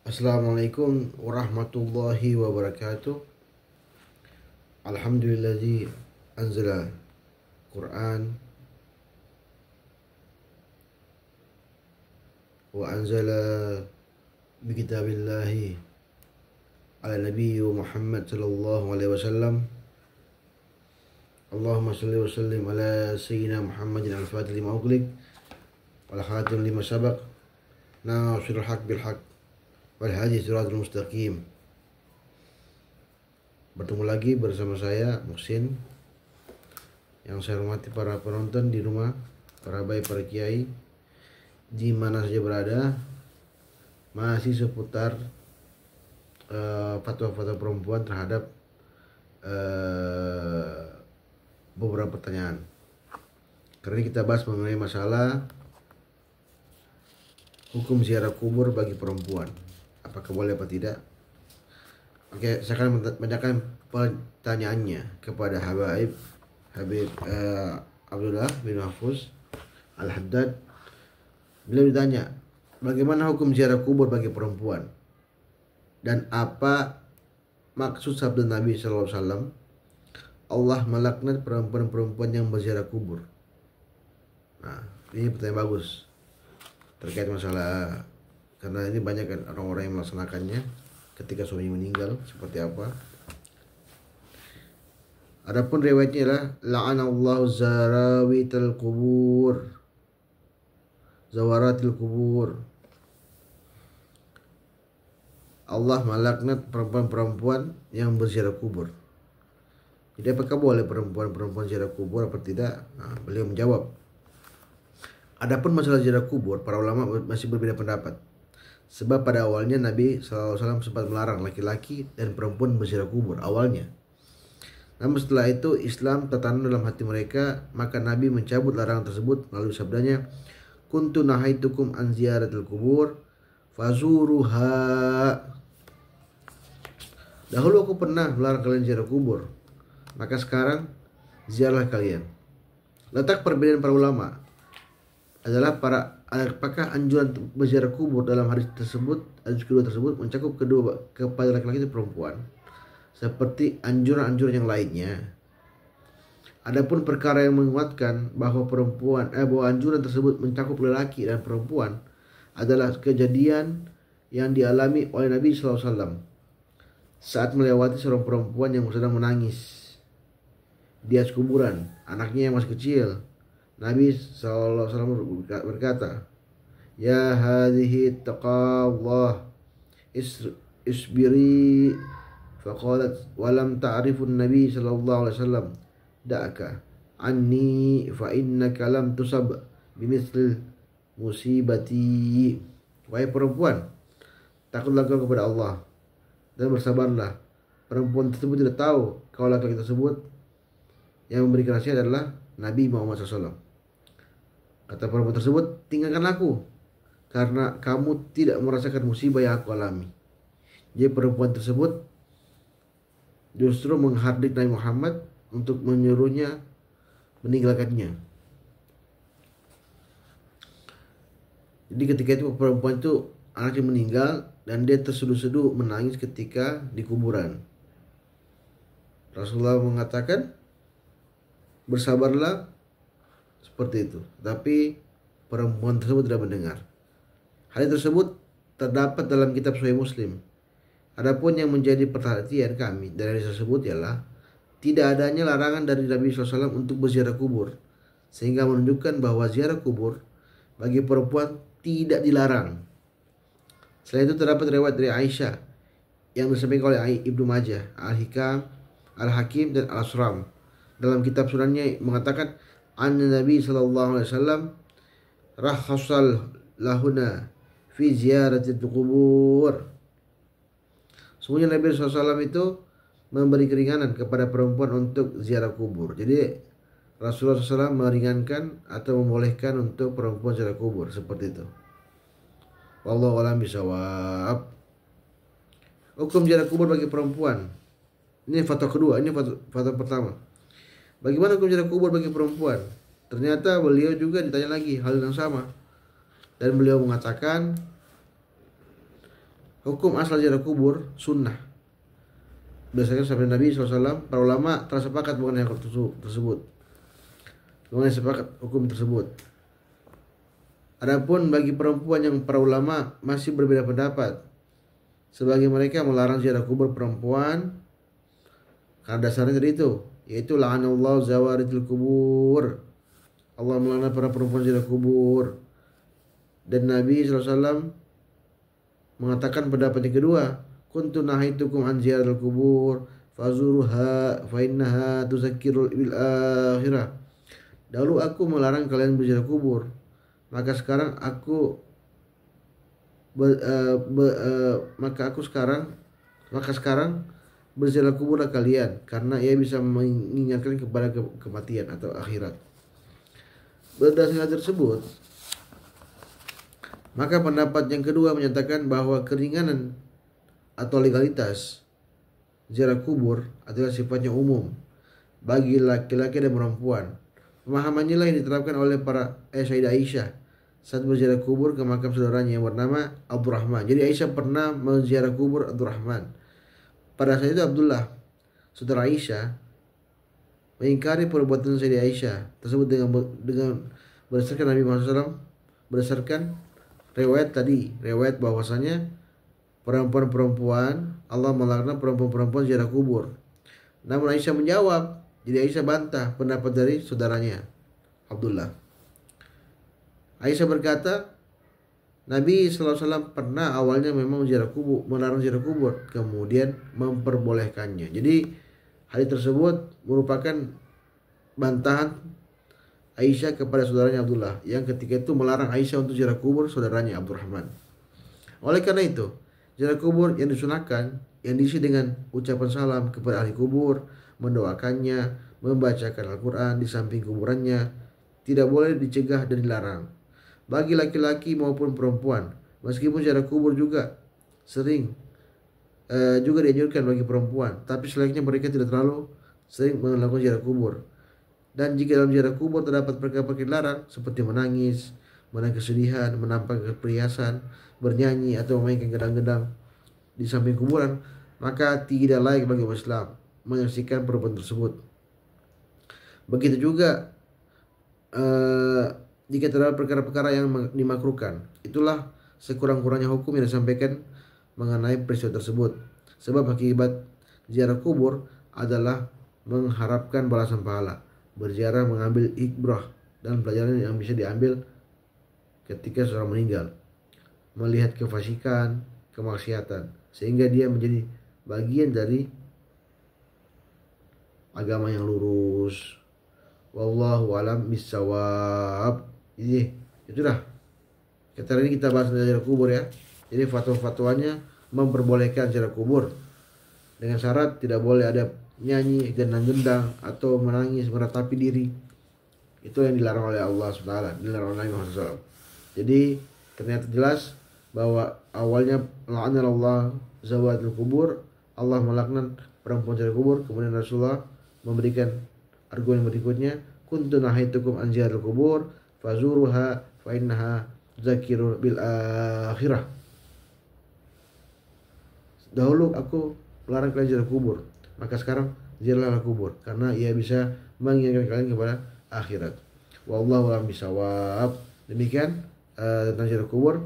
Assalamualaikum warahmatullahi wabarakatuh. Alhamdulillazi anzala Quran wa anzala bi kitabillahi ala nabiyyi Muhammad sallallahu alaihi wasallam. Allahumma salli wa sallim ala sayyidina Muhammadin al-fatih lima ughliq wal khatim lima sabaq nasirul haq bil haq wal hadi siratal mustaqim. Bertemu lagi bersama saya Muhsin. Yang saya hormati para penonton di rumah, para bayi, para kiai di mana saja berada, masih seputar fatwa-fatwa perempuan terhadap beberapa pertanyaan. Karena kita bahas mengenai masalah hukum ziarah kubur bagi perempuan, apakah boleh apa tidak. Oke, saya akan menanyakan pertanyaannya kepada Habib Abdullah bin Mahfuz Al-Haddad. Beliau ditanya, bagaimana hukum ziarah kubur bagi perempuan dan apa maksud sabda Nabi SAW, Allah melaknat perempuan-perempuan yang berziarah kubur. Nah, ini pertanyaan bagus terkait masalah, karena ini banyak kan orang-orang yang melaksanakannya ketika suami meninggal, seperti apa. Adapun riwayatnya adalah la'anallahu zawaratil kubur. Allah melaknat perempuan-perempuan yang berziarah kubur. Jadi apakah boleh perempuan-perempuan ziarah kubur atau tidak? Nah, beliau menjawab, adapun masalah ziarah kubur, para ulama masih berbeda pendapat. Sebab pada awalnya Nabi SAW sempat melarang laki-laki dan perempuan berziarah kubur awalnya. Namun setelah itu Islam tertanam dalam hati mereka, maka Nabi mencabut larangan tersebut melalui sabdanya, kuntu nahaitukum an ziyaratil kubur fazuruha. Dahulu aku pernah melarang kalian ziarah kubur, maka sekarang ziarahlah kalian. Letak perbedaan para ulama adalah apakah anjuran berziarah kubur dalam hadis kedua tersebut mencakup kedua kepada laki-laki dan perempuan seperti anjuran-anjuran yang lainnya. Adapun perkara yang menguatkan bahwa anjuran tersebut mencakup lelaki dan perempuan adalah kejadian yang dialami oleh Nabi SAW saat melewati seorang perempuan yang sedang menangis di atas kuburan anaknya yang masih kecil. Nabi SAW berkata, ya hadhihi taqallah isbiri. Faqalat walam ta'rifun Nabi sallallahu alaihi wasallam da'aka anni fa innaka lam tusab bimithlil musibati. Wahai perempuan, takutlah kau kepada Allah dan bersabarlah. Perempuan tersebut tidak tahu kalau laki-laki tersebut yang memberikan nasihat adalah Nabi Muhammad SAW. Kata perempuan tersebut, tinggalkan aku karena kamu tidak merasakan musibah yang aku alami. Jadi perempuan tersebut justru menghardik Nabi Muhammad untuk menyuruhnya meninggalkannya. Jadi ketika itu perempuan itu anaknya meninggal dan dia terseduh-seduh menangis ketika di kuburan. Rasulullah mengatakan, bersabarlah, seperti itu. Tapi perempuan tersebut tidak mendengar. Hal tersebut terdapat dalam kitab Sahih Muslim. Adapun yang menjadi perhatian kami dari tersebut ialah tidak adanya larangan dari Nabi SAW untuk berziarah kubur, sehingga menunjukkan bahwa ziarah kubur bagi perempuan tidak dilarang. Selain itu terdapat riwayat dari Aisyah yang disampaikan oleh Ibnu Majah, Al-Hikam, Al-Hakim dan Al-Asram dalam kitab sunannya mengatakan, an Nabi SAW rakhasal lahuna fi ziyaratil kubur. Semuanya Nabi SAW itu memberi keringanan kepada perempuan untuk ziarah kubur. Jadi Rasulullah SAW meringankan atau membolehkan untuk perempuan ziarah kubur, seperti itu. Wallahu a'lam bishawab. Hukum ziarah kubur bagi perempuan. Ini fatwa kedua, ini fatwa pertama. Bagaimana hukum ziarah kubur bagi perempuan? Ternyata beliau juga ditanya lagi hal yang sama. Dan beliau mengatakan, Hukum asal ziarah kubur sunnah. Berdasarkan sabda Nabi SAW, para ulama telah sepakat mengenai hal tersebut. Mengenai sepakat hukum tersebut. Adapun bagi perempuan yang para ulama masih berbeda pendapat. Sebagai mereka melarang ziarah kubur perempuan karena dasarnya tadi itu, yaitu la'anallahu zawaratil kubur. Allah melaknat para perempuan ziarah kubur. Dan Nabi SAW mengatakan pendapat yang kedua, kuntu nahaitukum an ziyaratil kubur fazuruha fa innaha tuzakkirul bil akhirah. Dahulu aku melarang kalian berziarah kubur, maka sekarang berziarah kuburlah kalian, karena ia bisa mengingatkan kepada kematian atau akhirat. Berdasarkan tersebut, maka pendapat yang kedua menyatakan bahwa keringanan atau legalitas ziarah kubur adalah sifatnya umum bagi laki-laki dan perempuan. Pemahamannya lah yang diterapkan oleh para Sayyidah Aisyah saat berziarah kubur ke makam saudaranya yang bernama Abdurrahman. Jadi Aisyah pernah menziarah kubur Abdurrahman. Pada saat itu Abdullah, saudara Aisyah, mengingkari perbuatan Sayyidah Aisyah tersebut dengan berdasarkan Nabi Muhammad SAW, berdasarkan riwayat bahwasanya perempuan-perempuan, Allah melaknat perempuan-perempuan ziarah kubur. Namun Aisyah menjawab, jadi Aisyah bantah pendapat dari saudaranya Abdullah. Aisyah berkata, Nabi SAW pernah awalnya memang melarang ziarah kubur, kemudian memperbolehkannya. Jadi hal tersebut merupakan bantahan Aisyah kepada saudaranya Abdullah yang ketika itu melarang Aisyah untuk ziarah kubur saudaranya Abdurrahman. Oleh karena itu, ziarah kubur yang disunahkan yang diisi dengan ucapan salam kepada ahli kubur, mendoakannya, membacakan Al-Quran di samping kuburannya, tidak boleh dicegah dan dilarang bagi laki-laki maupun perempuan. Meskipun ziarah kubur juga juga dianjurkan bagi perempuan, tapi selayaknya mereka tidak terlalu sering melakukan ziarah kubur. Dan jika dalam ziarah kubur terdapat perkara-perkara dilarang seperti menangis, menaikkan kesedihan, menampakkan perhiasan, bernyanyi atau memainkan gedang-gedang di samping kuburan, maka tidak layak bagi umat Islam menyaksikan perbuatan tersebut. Begitu juga jika terdapat perkara-perkara yang dimakruhkan. Itulah sekurang-kurangnya hukum yang disampaikan mengenai peristiwa tersebut. Sebab akibat ziarah kubur adalah mengharapkan balasan pahala. Berziarah mengambil ibrah dan pelajaran yang bisa diambil ketika seorang meninggal, melihat kefasikan, kemaksiatan, sehingga dia menjadi bagian dari agama yang lurus. Wallahu alam bisawab. Jadi itulah kita hari ini kita bahas tentang ziarah kubur ya. Jadi fatwa-fatwanya memperbolehkan ziarah kubur dengan syarat tidak boleh ada nyanyi, gendang-gendang atau menangis, meratapi diri. Itu yang dilarang oleh Allah SWT, dilarang oleh Nabi Muhammad SAW. Jadi ternyata jelas bahwa awalnya la'anallah zawatul kubur, Allah melaknat perempuan ziarah kubur. Kemudian Rasulullah memberikan argumen berikutnya, kuntu nahaitukum an ziyaratil kubur fazuruha fa innaha zakirul bil akhirah. Dahulu aku melarang kalian ziarah kubur, maka sekarang ziarahlah kubur karena ia bisa mengingatkan kalian kepada akhirat. Wallahu a'lam bishawab. Demikian tentang ziarah kubur.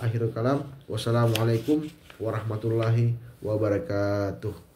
Akhirul kalam. Wassalamualaikum warahmatullahi wabarakatuh.